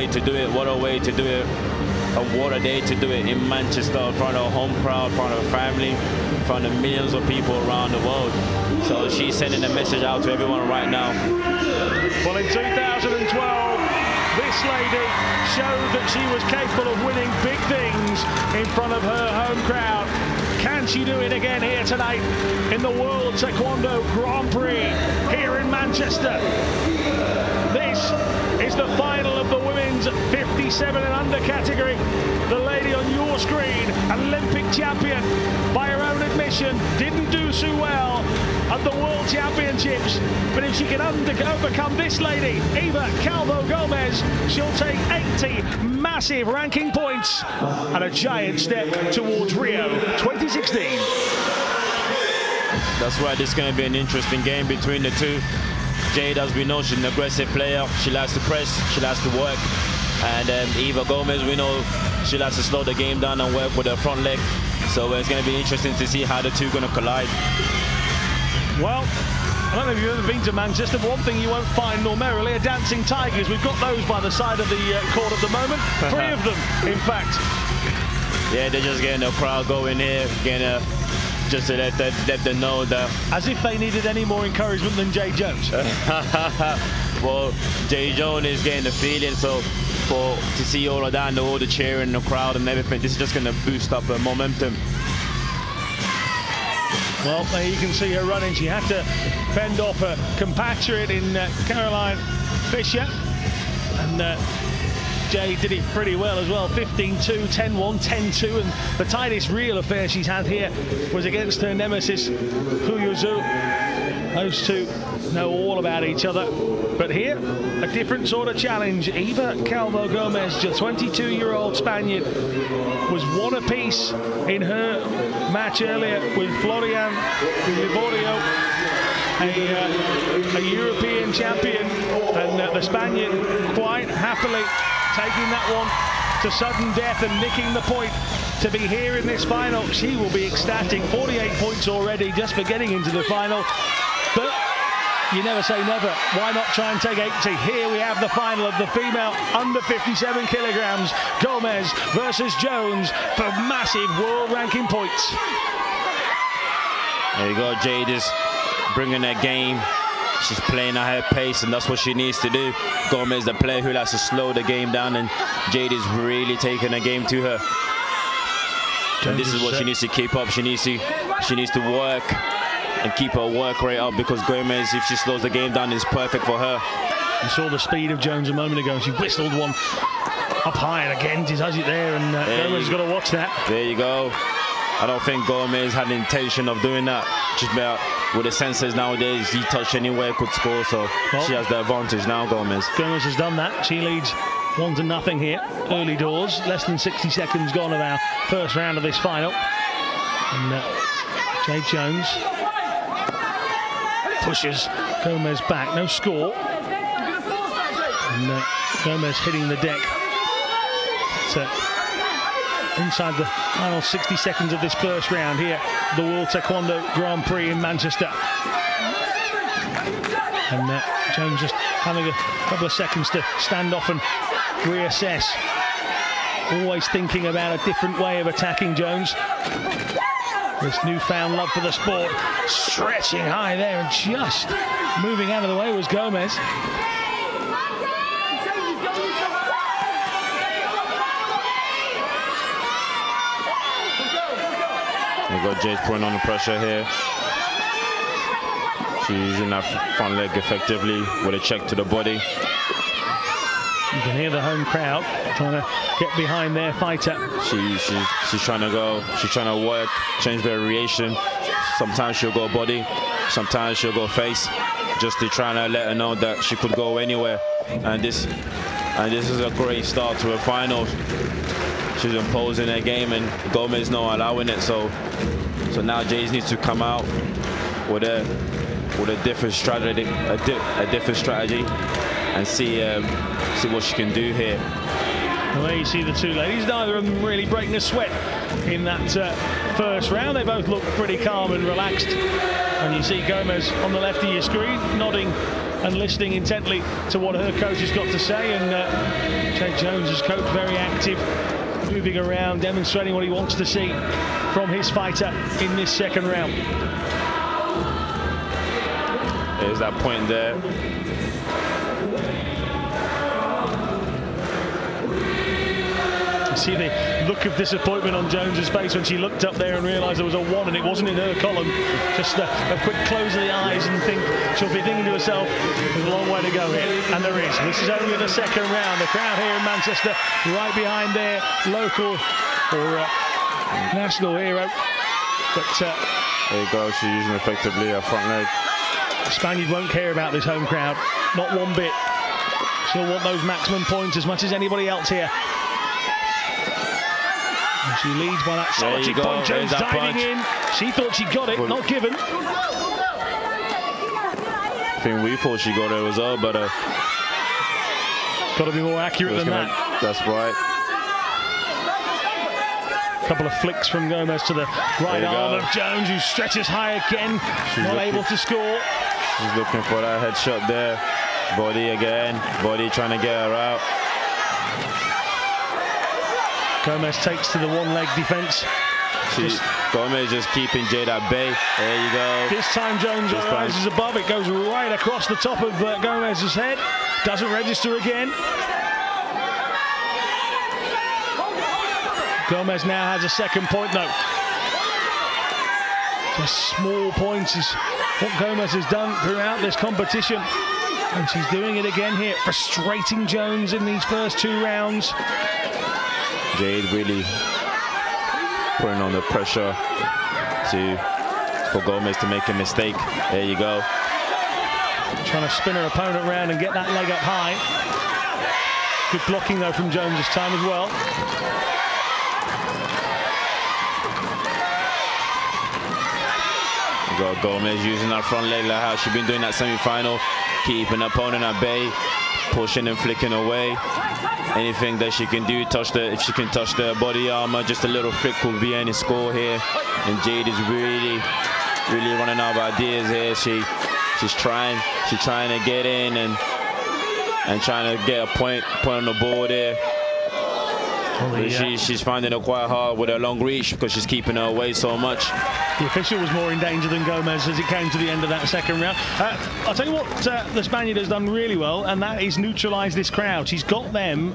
way to do it. What a way to do it. And what a day to do it in Manchester, in front of a home crowd, in front of a family, in front of millions of people around the world. So she's sending a message out to everyone right now. Well, in 2012, this lady showed that she was capable of winning big things in front of her home crowd. Can she do it again here tonight in the World Taekwondo Grand Prix here in Manchester? This is the final of the women's 57 and under category. The lady on your screen, Olympic champion, by her own admission, didn't do so well at the World Championships. But if she can overcome this lady, Eva Calvo Gomez, she'll take 80 massive ranking points and a giant step towards Rio 2016. That's why this is going to be an interesting game between the two. Jade, as we know, she's an aggressive player. She likes to press, she likes to work. And Eva Gomez, we know she likes to slow the game down and work with her front leg. So it's going to be interesting to see how the two are going to collide. Well, I don't know if you've ever been to Manchester, but one thing you won't find normally are dancing tigers. We've got those by the side of the court at the moment. 3 of them, in fact. Yeah, they're just getting the crowd going here, just to let them know that. As if they needed any more encouragement than Jade Jones. Well, Jade Jones is getting the feeling, so to see all of that and all the cheering in the crowd and everything, this is just going to boost up her momentum. Well, there you can see her running. She had to fend off her compatriot in Caroline Fisher. And Jade did it pretty well as well. 15-2, 10-1, 10-2. And the tightest real affair she's had here was against her nemesis, Hu Yuzu. Those two know all about each other. But here, a different sort of challenge. Eva Calvo Gomez, the 22-year-old Spaniard, was one apiece in her match earlier with Florian Liborio, a European champion, and the Spaniard quite happily taking that one to sudden death and nicking the point to be here in this final. She will be ecstatic. 48 points already just for getting into the final. But you never say never. Why not try and take 80? Here we have the final of the female under 57 kilograms. Gomez versus Jones for massive world ranking points. There you go. Jade is bringing that game. She's playing at her pace, and that's what she needs to do. Gomez, the player who likes to slow the game down, and Jade is really taking the game to her. And this is what she needs to keep up. She needs to work and keep her work rate up, because Gomez, if she slows the game down, is perfect for her. You saw the speed of Jones a moment ago, and she whistled one up high, and again she does it there, and Gomez has got to watch that. There you go. I don't think Gomez had the intention of doing that. Just about with the sensors nowadays, he touched anywhere could score, so she has the advantage now, Gomez. Gomez has done that. She leads 1-0 here, early doors. Less than 60 seconds gone of our first round of this final. And Jade Jones pushes Gomez back, no score. And Gomez hitting the deck. Inside the final 60 seconds of this first round here, the World Taekwondo Grand Prix in Manchester. And Jones just having a couple of seconds to stand off and reassess. Always thinking about a different way of attacking Jones. This newfound love for the sport, stretching high there, and just moving out of the way was Gomez. You've got Jade putting on the pressure here. She's using that front leg effectively with a check to the body. You can hear the home crowd trying to get behind their fighter. She's trying to go. She's trying to work, change variation. Sometimes she'll go body, sometimes she'll go face, just to try and let her know that she could go anywhere. And this is a great start to her final. She's imposing her game, and Gomez not allowing it. So now Jade needs to come out with a different strategy, and see what she can do here. Well, there you see the two ladies, neither of them really breaking a sweat in that first round. They both look pretty calm and relaxed. And you see Gomez on the left of your screen nodding and listening intently to what her coach has got to say. And Jade Jones' coach very active, moving around, demonstrating what he wants to see from his fighter in this second round. There's that point there. You see the look of disappointment on Jones's face when she looked up there and realised there was a 1 and it wasn't in her column. Just a quick close of the eyes and she'll be thinking to herself, there's a long way to go here. And there is. This is only the second round. The crowd here in Manchester right behind their local or national hero. But there you go, she's using effectively her front leg. The Spaniard won't care about this home crowd, not one bit. She'll want those maximum points as much as anybody else here. And she leads by that solid point. Jones diving in. She thought she got it, not given. I think we thought she got it as well, but got to be more accurate than that. That's right. Couple of flicks from Gomez to the right arm of Jones, who stretches high again, not able to score. She's looking for that headshot there. Body again, body trying to get her out. Gomez takes to the one-leg defence. Gomez just keeping Jade at bay. There you go. This time Jones rises above. It goes right across the top of Gomez's head. Doesn't register again. Gomez now has a second point, though. Just small points is what Gomez has done throughout this competition. And she's doing it again here, frustrating Jones in these first 2 rounds. Jade really putting on the pressure for Gomez to make a mistake. There you go. Trying to spin her opponent around and get that leg up high. Good blocking, though, from Jones this time as well. Got Gomez using that front leg like how she's been doing that semi-final, keeping opponent at bay, pushing and flicking away. Anything that she can do, if she can touch the body armor, just a little flick will be any score here. And Jade is really running out of ideas here. She's trying to get in and trying to get a point on the board here. She's finding it quite hard with her long reach because she's keeping her away so much. The official was more in danger than Gomez as it came to the end of that second round. I'll tell you what the Spaniard has done really well, and that is neutralise this crowd. She's got them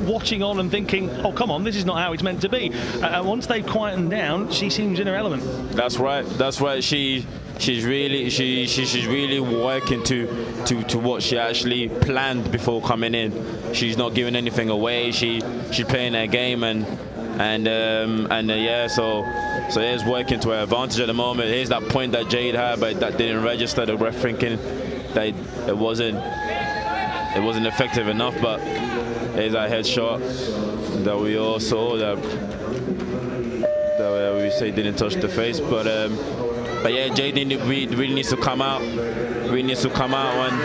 watching on and thinking, oh, come on, this is not how it's meant to be. And once they've quietened down, she seems in her element. That's right. That's right. She's really working to what she actually planned before coming in. She's not giving anything away. She's playing her game and so it's working to her advantage at the moment. Here's that point that Jade had, but that didn't register. The ref thinking that it wasn't effective enough. But here's that headshot that we all saw that we say didn't touch the face. But yeah, Jade really needs to come out. Really needs to come out and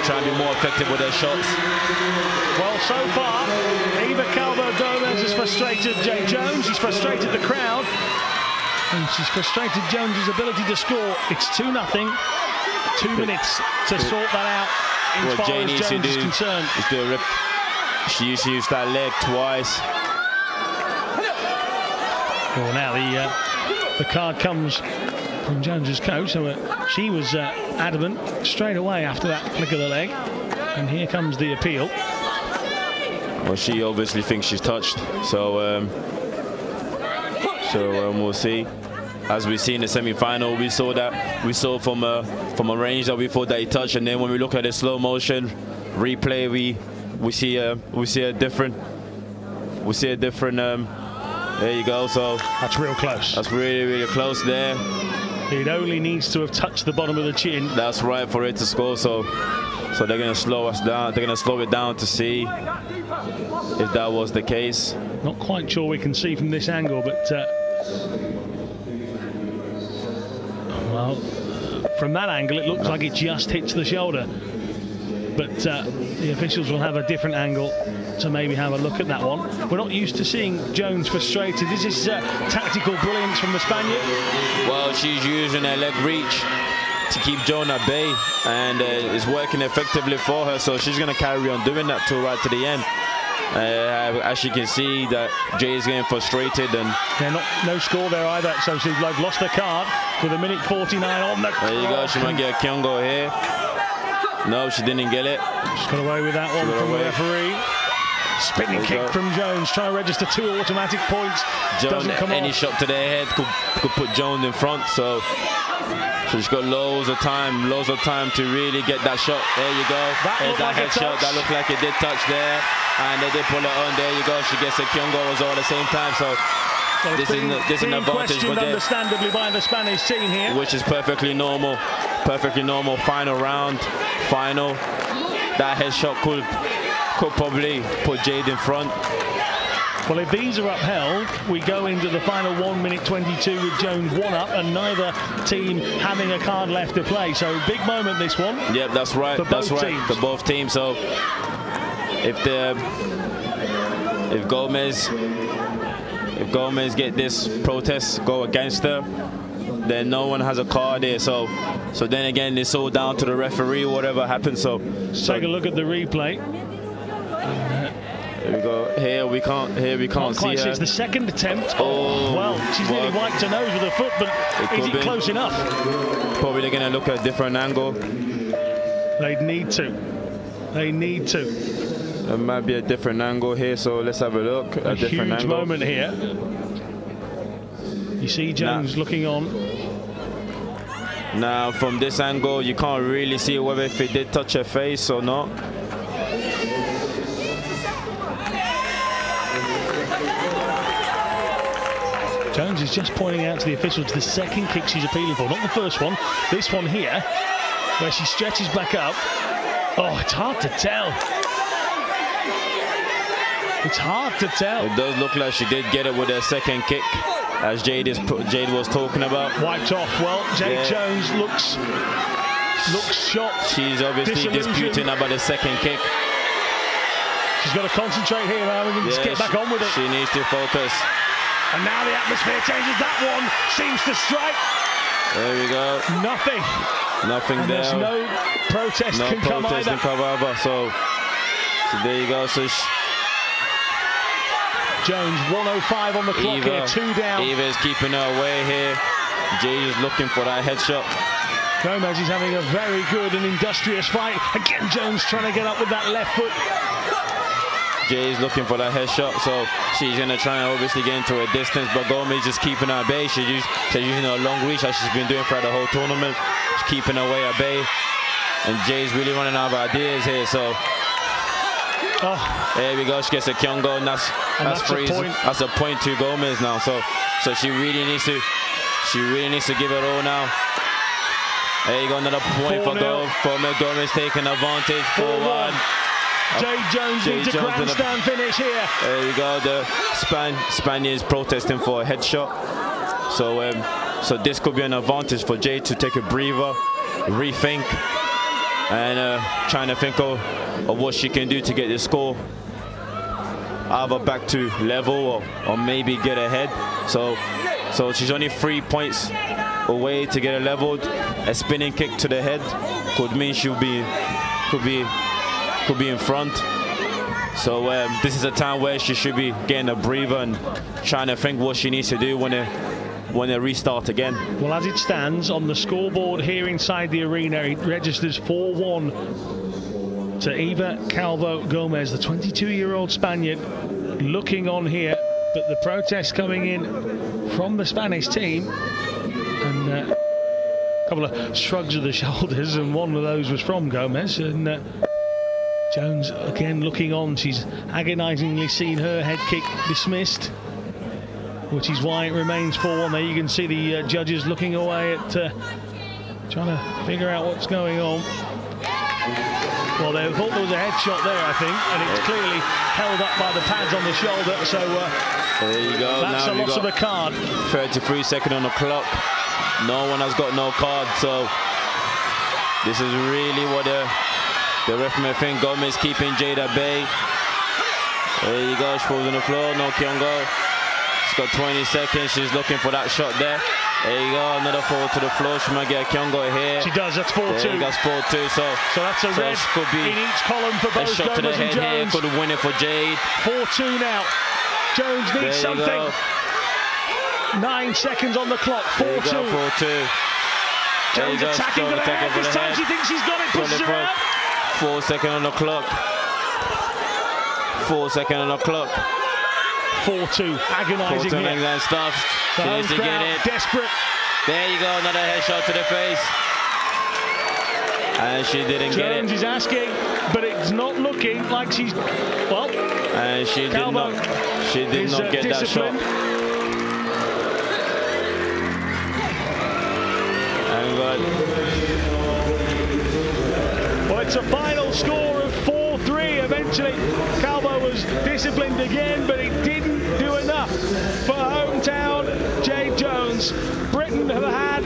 try and be more effective with her shots. Well, so far, Eva Calvo Gomez has frustrated Jade Jones. She's frustrated the crowd. And she's frustrated Jones's ability to score. It's 2-0. 2 minutes to sort that out as far as Jones is concerned. She used to use that leg twice. Well, now the card comes from Jones's coach. So she was adamant straight away after that flick of the leg. And here comes the appeal. Well, she obviously thinks she's touched. So we'll see. As we see in the semi-final, we saw from a range that we thought that he touched, and then when we look at the slow motion replay, we see a different. There you go. So that's real close. That's really close there. It only needs to have touched the bottom of the chin. That's right, for it to score. So they're going to slow us down. They're going to slow it down to see if that was the case. Not quite sure we can see from this angle, but well, from that angle it looks like it just hits the shoulder. But the officials will have a different angle to maybe have a look at that one. We're not used to seeing Jones frustrated. This is tactical brilliance from the Spaniard. Well, she's using her leg reach to keep Joan at bay, and it's working effectively for her, so she's going to carry on doing that till right to the end. As you can see, that Jade is getting frustrated, and no score there either, so she's lost the card with 1:49 on the clock. There you go, she might get a Kyungo here. No, she didn't get it. She's got away with that one from the referee. Spinning kick from Jones, trying to register 2 automatic points. Doesn't come any off. shot to their head could put Jones in front, so she's got loads of time to really get that shot. There you go. There's that head shot. That looked like it did touch there, and they did pull it on. There you go. She gets a Kyungo as well at the same time. So this is an advantage for them. Understandably by the Spanish team here, which is perfectly normal. Perfectly normal. Final round. Final. That head shot could probably put Jade in front. Well, if these are upheld, we go into the final 1:22 with Jones 1 up, and neither team having a card left to play. So big moment, this one. Yep, that's right. That's right. For both teams. So if Gomez get this protest go against her, then no one has a card here. So then again, it's all down to the referee, whatever happens. So take a look at the replay. Here we go. Here we can't see her. It's the second attempt. Oh, well, she's nearly wiped her nose with her foot, but is it close enough? Probably they're going to look at a different angle. They'd need to. They need to. There might be a different angle here, so let's have a look. A different huge angle. Moment here. You see Jones looking on. Now, from this angle, you can't really see whether if it did touch her face or not. Jones is just pointing out to the officials the second kick she's appealing for, not the first one. This one here, where she stretches back up. Oh, it's hard to tell. It's hard to tell. It does look like she did get it with her second kick, as Jade was talking about. Wiped off. Well, Jade Jones looks shocked. She's obviously disputing about the second kick. She's got to concentrate here, man. We can just get back on with it. She needs to focus. And now the atmosphere changes. That one seems to strike. There we go. Nothing there. There's no protest can come either. So there you go. So Jones 1:05 on the clock here, 2 down. Eva is keeping her away here. Jade is looking for that headshot. Gomez is having a very good and industrious fight. Again, Jones trying to get up with that left foot. Jay is looking for that headshot, so she's going to try and obviously get into a distance, but Gomez just keeping her at bay. She's using a long reach as she's been doing throughout the whole tournament. She's keeping her way at bay, and Jay's really running out of ideas here, so there we go. She gets a Kyungo, and that's a point to Gomez now. So she really needs to give it all now. There you go, another point for Gomez taking advantage. 4-1. Jade Jones needs a grandstand finish here. There you go. The Spaniards protesting for a headshot. So this could be an advantage for Jade to take a breather, rethink, and trying to think of what she can do to get the score either back to level or maybe get ahead. So she's only 3 points away to get it leveled. A spinning kick to the head could mean could be in front. So this is a time where she should be getting a breather and trying to think what she needs to do when they restart again. Well, as it stands on the scoreboard here inside the arena, it registers 4-1 to Eva Calvo Gomez, the 22-year-old Spaniard, looking on here. But the protest coming in from the Spanish team, and a couple of shrugs of the shoulders, and one of those was from Gomez. And Jones again looking on. She's agonisingly seen her head kick dismissed, which is why it remains 4-1. There you can see the judges looking away at trying to figure out what's going on. Well, they thought there was a headshot there, I think, and it's clearly held up by the pads on the shoulder. So there you go. That's a loss of a card. 33 seconds on the clock. No one has got no card, so this is really what the referee think. Gomez keeping Jade at bay. There you go. She falls on the floor. No Kyungo. She's got 20 seconds. She's looking for that shot there. There you go, another fall to the floor. She might get a Kyongo here. She does, that's 4-2. That's 4-2, so that's a red could be in each column for both shot to the Gomez and head Jones. here, could win it for Jade. 4-2 now. Jones needs something. 9 seconds on the clock, 4-2. 4-2. Jones attacking for the head. This time she thinks she's got it, pushes her out. 4 seconds on the clock. 4 seconds on the clock. 4-2, agonising here. And stuff. She needs to get it. Desperate. There you go, another headshot to the face. And she didn't get it. Jones is asking, but it's not looking like she's, well. And she Calvo did not get that shot. Well, it's a final score of 4-3. Eventually, Calvo was disciplined again, but he didn't do enough for hometown Jade Jones. Britain have had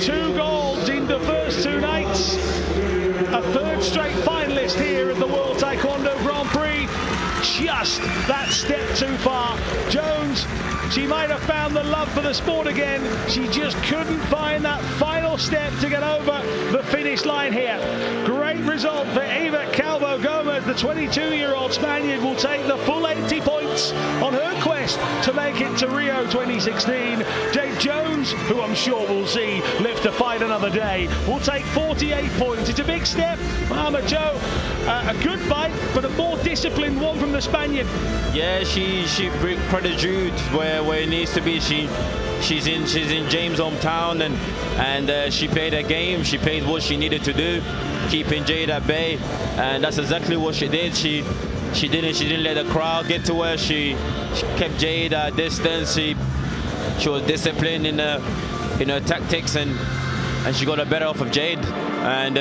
2 golds in the first 2 nights. A 3rd straight finalist here at the World Taekwondo Grand Prix. Just that step too far. Jones, she might have found the love for the sport again. She just couldn't find that final step to get over the finish line here. Great result for Eva Calvo Gomez. The 22-year-old Spaniard will take the full 80 points on her quest to make it to Rio 2016. Jade Jones, who I'm sure we'll see live to fight another day, will take 48 points. It's a big step. Mama Joe, a good fight, but a more disciplined one from the Spaniard. Yeah, she produced where it needs to be. She's in James' hometown, and she played her game. She played what she needed to do, keeping Jade at bay, and that's exactly what she did. She didn't let the crowd get to her. She kept Jade at distance. She was disciplined in her tactics, and she got the better off of Jade. And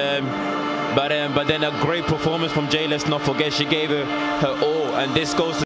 but then a great performance from Jade. Let's not forget, she gave her all, and this goes to